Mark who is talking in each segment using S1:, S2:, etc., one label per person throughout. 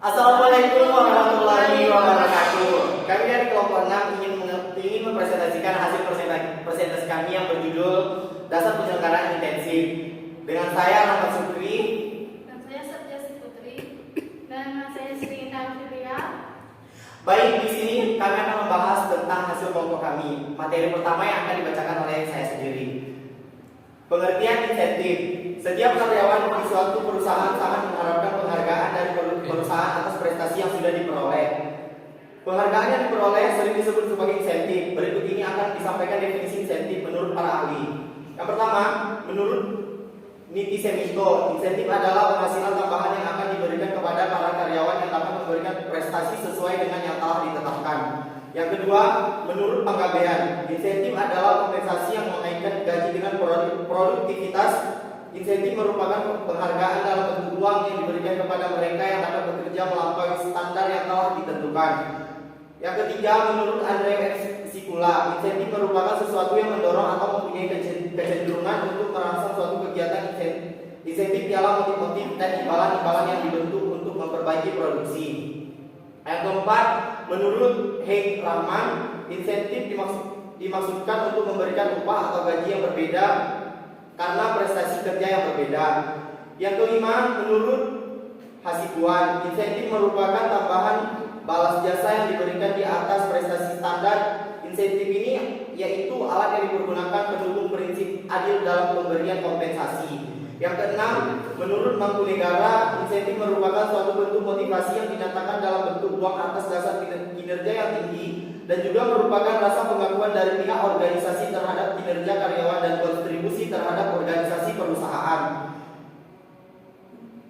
S1: Assalamualaikum warahmatullahi wabarakatuh. Kami dari kelompok 6 ingin mempresentasikan hasil presentasi kami yang berjudul Dasar Penyelenggaraan Intensif. Dengan saya Rahmat Sukri.
S2: Dan saya Septiasi Putri. Dan saya Sri Indah Filia.
S1: Baik, di sini kami akan membahas tentang hasil kelompok kami. Materi pertama yang akan dibacakan oleh saya sendiri. Pengertian insentif. Setiap karyawan di suatu perusahaan sangat mengharapkan penghargaan dari perusahaan atas prestasi yang sudah diperoleh. Penghargaan yang diperoleh sering disebut sebagai insentif. Berikut ini akan disampaikan definisi insentif menurut para ahli. Yang pertama, menurut Niti Semito, insentif adalah penghasilan tambahan yang akan diberikan kepada para karyawan yang dapat memberikan prestasi sesuai dengan yang telah ditetapkan. Yang kedua, menurut Panggabean, insentif adalah kompensasi yang menaikkan gaji dengan produktivitas. Insentif merupakan penghargaan dalam bentuk uang yang diberikan kepada mereka yang dapat bekerja melampaui standar yang telah ditentukan. Yang ketiga, menurut Andre Sikula, insentif merupakan sesuatu yang mendorong atau mempunyai kecenderungan untuk merangsang suatu kegiatan. Insentif ialah motif-motif dan imbalan-imbalan yang dibentuk untuk memperbaiki produksi. Yang keempat, menurut Heik Rahman, insentif dimaksudkan untuk memberikan upah atau gaji yang berbeda karena prestasi kerja yang berbeda. Yang kelima, menurut Hasibuan, insentif merupakan tambahan balas jasa yang diberikan di atas prestasi standar. Insentif ini yaitu alat yang dipergunakan pendukung prinsip adil dalam pemberian kompensasi. Yang keenam, menurut Mangkunegara, insentif merupakan suatu bentuk motivasi yang dinyatakan dalam bentuk uang atas dasar kinerja yang tinggi dan juga merupakan rasa pengakuan dari pihak organisasi terhadap kinerja karyawan dan kontribusi terhadap organisasi perusahaan.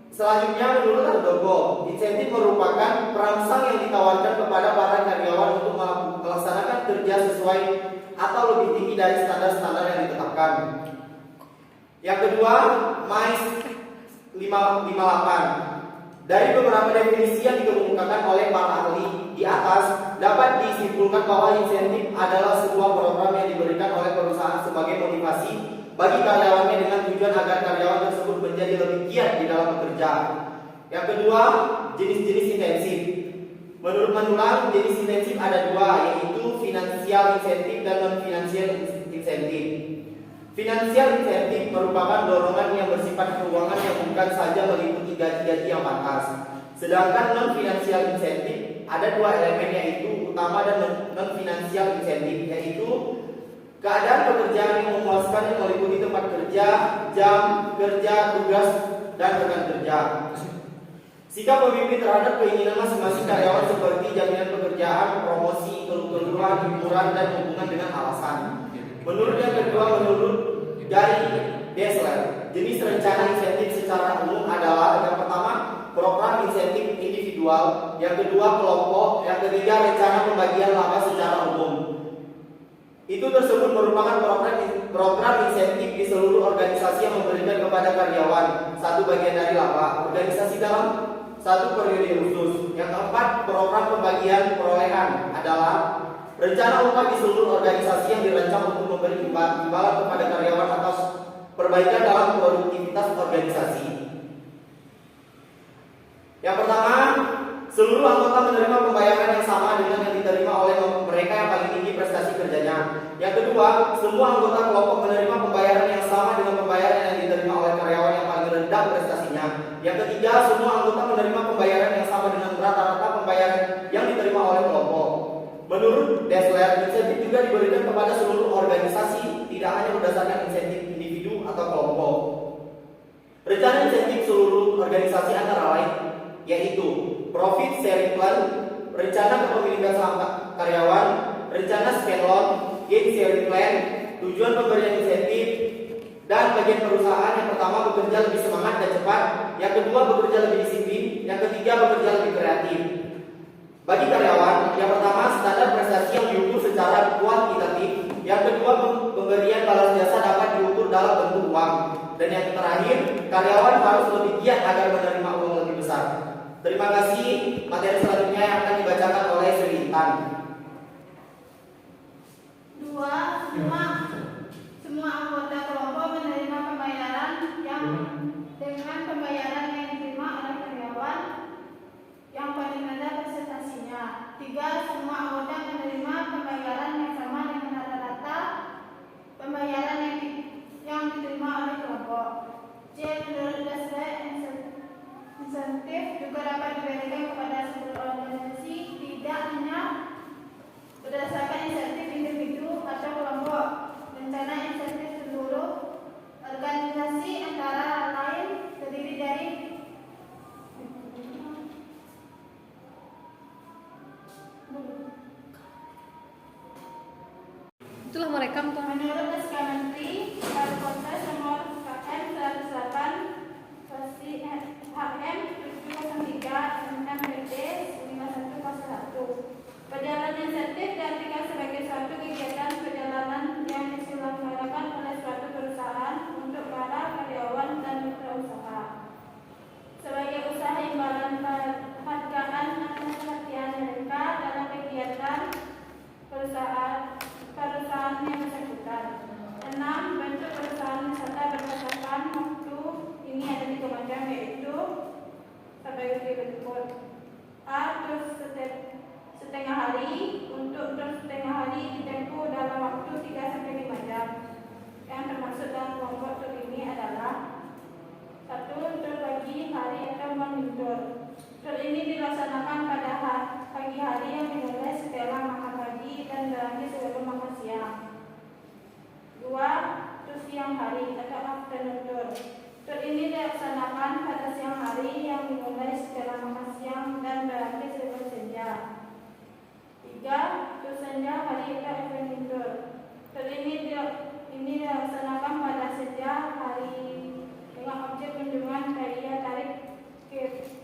S1: Selanjutnya, menurut Handoko, insentif merupakan perangsang yang ditawarkan kepada para karyawan untuk melaksanakan kerja sesuai atau lebih tinggi dari standar-standar yang ditetapkan. Yang kedua, MAIS 558. Dari beberapa definisi yang dikemukakan oleh para ahli di atas, dapat disimpulkan bahwa insentif adalah sebuah program yang diberikan oleh perusahaan sebagai motivasi bagi karyawannya dengan tujuan agar karyawan tersebut menjadi lebih giat di dalam bekerja. Yang kedua, jenis-jenis intensif. Menurut Manulang, jenis intensif ada dua, yaitu finansial insentif dan non-finansial insentif. Finansial insentif merupakan dorongan yang bersifat keuangan yang bukan saja meliputi gaji-gaji yang pantas. Sedangkan non-finansial insentif ada dua elemen, yaitu utama dan non-finansial insentif, yaitu keadaan pekerjaan yang memuaskan yang meliputi tempat kerja, jam kerja, tugas, dan rekan kerja. Sikap pemimpin terhadap keinginan masing-masing karyawan seperti jaminan pekerjaan, promosi, keluhan, hiburan, dan hubungan dengan alasan. Menurut yang kedua, menurut dari Dessler, jenis rencana insentif secara umum adalah yang pertama, program insentif individual, yang kedua kelompok, yang ketiga rencana pembagian laba secara umum. Itu tersebut merupakan program insentif di seluruh organisasi yang memberikan kepada karyawan satu bagian dari laba organisasi dalam satu periode khusus. Yang keempat, program pembagian perolehan adalah rencana upah di seluruh organisasi yang dirancang untuk memberi imbalan kepada karyawan atas perbaikan dalam produktivitas organisasi. Yang pertama, seluruh anggota menerima pembayaran yang sama dengan yang diterima oleh mereka yang paling tinggi prestasi kerjanya. Yang kedua, semua anggota kelompok menerima pembayaran yang sama dengan pembayaran yang diterima oleh karyawan yang paling rendah prestasinya. Yang ketiga, semua anggota menerima pembayaran yang sama dengan rata-rata pembayaran yang diterima oleh kelompok. Menurut Dessler, insentif juga diberikan kepada seluruh organisasi, tidak hanya berdasarkan insentif individu atau kelompok. Rencana insentif seluruh organisasi antara lain yaitu profit sharing plan, rencana kepemilikan saham karyawan, rencana scanlon, gain sharing plan, tujuan pemberian insentif, dan bagian perusahaan yang pertama bekerja lebih semangat dan cepat, yang kedua bekerja lebih disiplin, yang ketiga bekerja lebih kreatif. Bagi karyawan, yang pertama standar prestasi yang diukur secara kuantitatif, yang kedua pemberian balas jasa dapat diukur dalam bentuk uang, dan yang terakhir karyawan harus lebih giat agar menerima uang lebih besar. Terima kasih. Materi selanjutnya yang akan dibacakan oleh Sri Intan.
S2: Semua anggota kelompok menerima pembayaran yang dengan pembayaran yang diterima oleh karyawan yang insentif juga dapat diberikan kepada seluruh organisasi, tidak hanya berdasarkan insentif individu atau kelompok. Rencana insentif seluruh organisasi antara lain terdiri dari
S3: Itulah merekam tuh.
S2: menurut SK Menteri pada Kongres nomor KM 108 versi HM 703 MPD 5101. Perjalanan insentif diartikan sebagai suatu kegiatan perjalanan yang diselenggarakan oleh suatu perusahaan untuk para karyawan dan mitra usaha. Sebagai usaha imbalan penghargaan atas perhatian mereka dalam kegiatan perusahaan yang bersangkutan. 6. Bentuk perusahaan wisata berdasarkan waktu ini ada 3 macam, yaitu sebagai berikut. A. Tur setengah hari. Untuk tur setengah hari ditempuh dalam waktu 3-5 jam. Yang termasuk dalam kelompok tur ini adalah 1. Tur pagi hari atau morning tour. Tur ini dilaksanakan pada pagi hari yang dimulai setelah makan pagi dan berakhir sebelum makan siang. 2. Tur siang hari atau afternoon tour. Tur ini dilaksanakan pada siang hari yang dimulai setelah makan siang dan berakhir sebelum senja. 3. Tur senja hari atau evening tour. Tur ini dilaksanakan pada senja hari dengan objek kunjungan daya tarik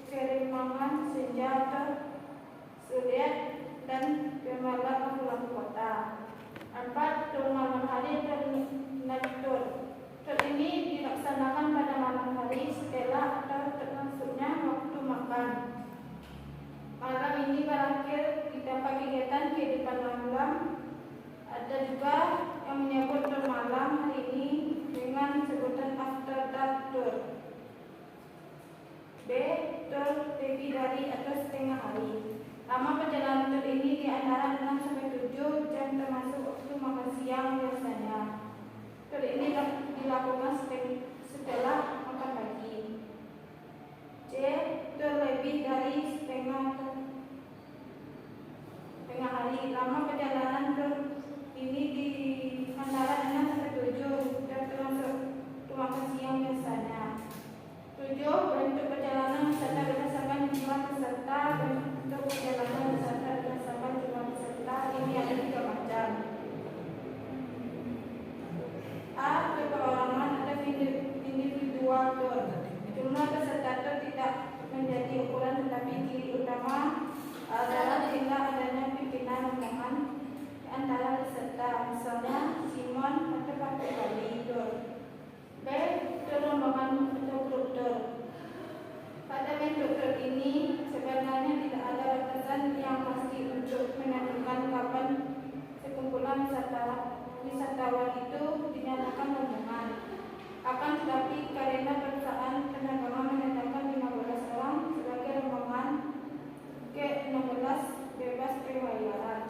S2: kerimangan senja atau surya dan kemalam pulang kota. 4. Tur malam hari atau night tour. Tur ini dilaksanakan pada malam hari setelah atau termasuknya waktu makan. Malam ini berakhir di tempat kegiatan kehidupan malam. Ada juga yang menyebut tur malam hari ini dengan sebutan after dark tour. B. Tur pagi hari atau setengah hari. Lama perjalanan tur ini di antara 6-7 jam termasuk waktu makan siang biasanya. Tur ini dilakukan setelah makan pagi. C. Tur lebih dari setengah hari. Lama perjalanan tur ini di antara 6-7 jam termasuk waktu makan siang biasanya. 7. Bentuk perjalanan wisata berdasarkan jumlah peserta. Bentuk perjalanan wisata berdasarkan jumlah peserta ini ada 3 macam. A. Perorangan atau individual tour. Jumlah peserta tour tidak menjadi ukuran, tetapi ciri utama adalah tinggal adanya pimpinan rombongan di antara peserta, misalnya Simon atau Pakai Bali tour. B. Tur rombongan atau grup tour. Pada bentuk tour ini sebenarnya tidak ada batasan yang pasti untuk menentukan kapan sekumpulan wisatawan itu dinyatakan rombongan. Akan tetapi karena perusahaan penerbangan menetapkan 15 orang sebagai rombongan ke-16 bebas berbayaran.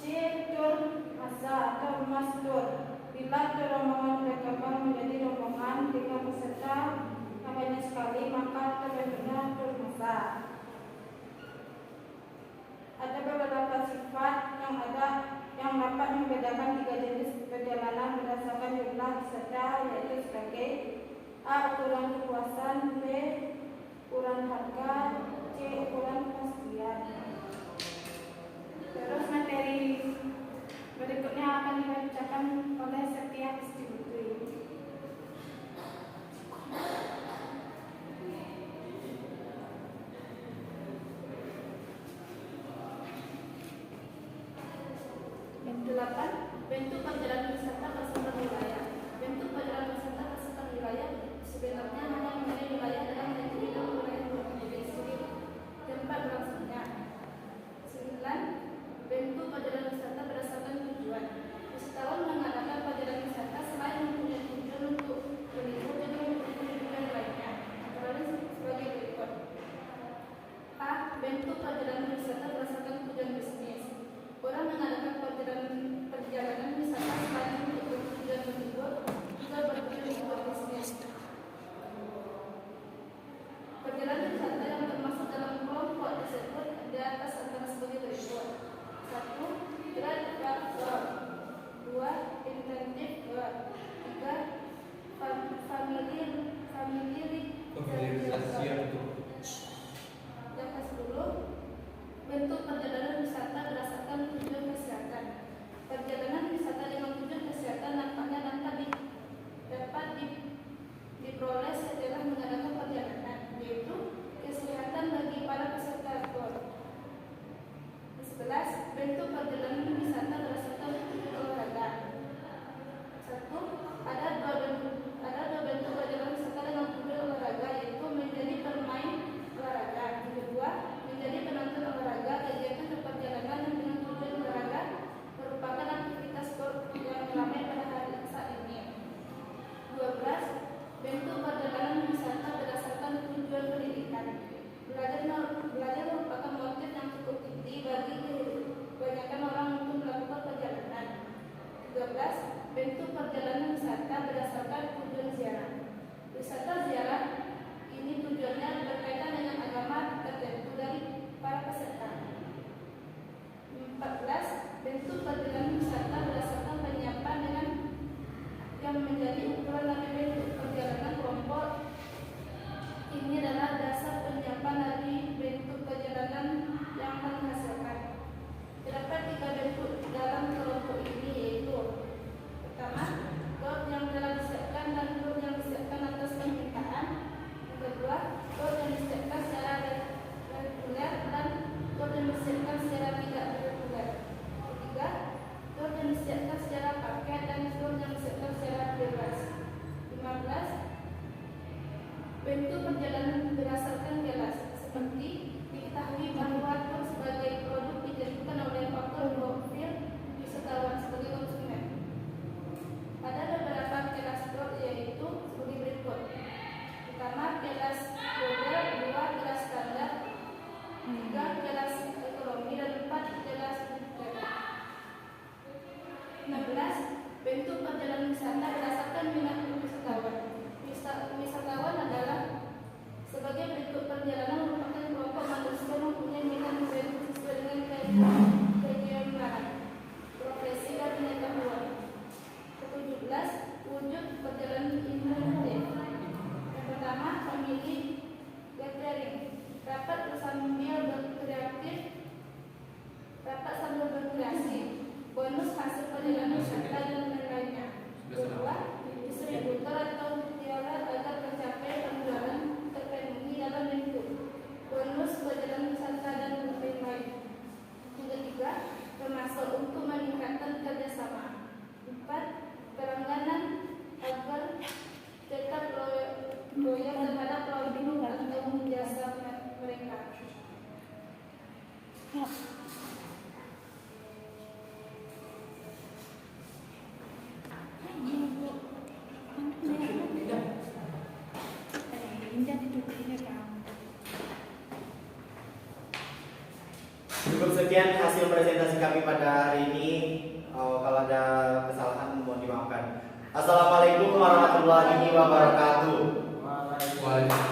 S2: C. Tur massa atau mass tour. Bila tur rombongan berkembang menjadi rombongan dengan peserta banyak sekali, maka terbentuknya tur massa. Ada beberapa sifat yang dapat membedakan 3 jenis perjalanan berdasarkan jumlah peserta, yaitu sebagai A. Ukuran kepuasan, B. Ukuran harga, C. Ukuran kepastian. Terus materi berikutnya akan dibacakan oleh Setia Putri.
S3: Bentuk perjalanan wisata bersama wilayah. Bentuk perjalanan wisata bersama wilayah sebenarnya hanya mengenai wilayah dalam negeri dan wilayah negeri sendiri, tempat berlangsungnya. 9. Bentuk perjalanan wisata berdasarkan tujuan. Wisatawan mengadakan perjalanan wisata selain mempunyai tujuan untuk berlibur juga mempunyai tujuan lainnya, antara lain sebagai berikut. A. Bentuk perjalanan wisata berdasarkan tujuan bisnis. Orang mengadakan perjalanan wisata selain untuk bertujuan berlibur juga bertujuan berbisnis. B. perjalanan wisata berdasarkan tujuan ziarah. Wisata ziarah ini tujuannya berkaitan dengan agama tertentu dari para peserta. 14. Bentuk perjalanan wisata berdasarkan penyiapan dengan yang menjadi ukuran dari bentuk perjalanan kelompok. Ini adalah dasar penyiapan dari bentuk perjalanan yang akan dihasilkan. Terdapat 3 bentuk dalam kelompok ini, yaitu pertama, tour yang telah disiapkan dan tour yang disiapkan atas permintaan. Yang kedua, tour yang disiapkan secara reguler dan tour yang disiapkan secara tidak reguler. Ketiga, tour yang disiapkan secara paket dan tour yang disiapkan secara bebas. 15. Bentuk perjalanan berdasarkan kelas, seperti diketahui bahwa tour sebagai produk ditentukan oleh faktor profil wisatawan sebagai konsumen. Ada beberapa kelas tour, yaitu sebagai berikut. Pertama, kelas global, 2 kelas standar, 3 kelas ekonomi, dan 4 kelas budget. 16. Bentuk perjalanan wisata berdasarkan minat wisatawan. Wisatawan adalah sebagai bentuk perjalanan merupakan kelompok manusia mempunyai minat sesuai dengan kegiatan, profesi dan pengetahuan. 17. Wujud perjalanan interaktif. Yang pertama, memilih gathering, rapat sambil berkreatif, rapat sambil berkreasi, bonus hasil perjalanan wisata dan lain-lainnya. Kedua, distributor atau piala agar tercapai penjualan terpenuhi dalam bentuk bonus perjalanan wisata dan lain-lain. Yang ketiga, termasuk untuk meningkatkan kerjasama. 4. Pelangganan agar tetap loyal terhadap produk atau jasa mereka.
S1: Cukup sekian hasil presentasi kami pada hari ini. Kalau ada kesalahan mohon dimaafkan. Assalamualaikum warahmatullahi wabarakatuh.
S4: Waalaikumsalam.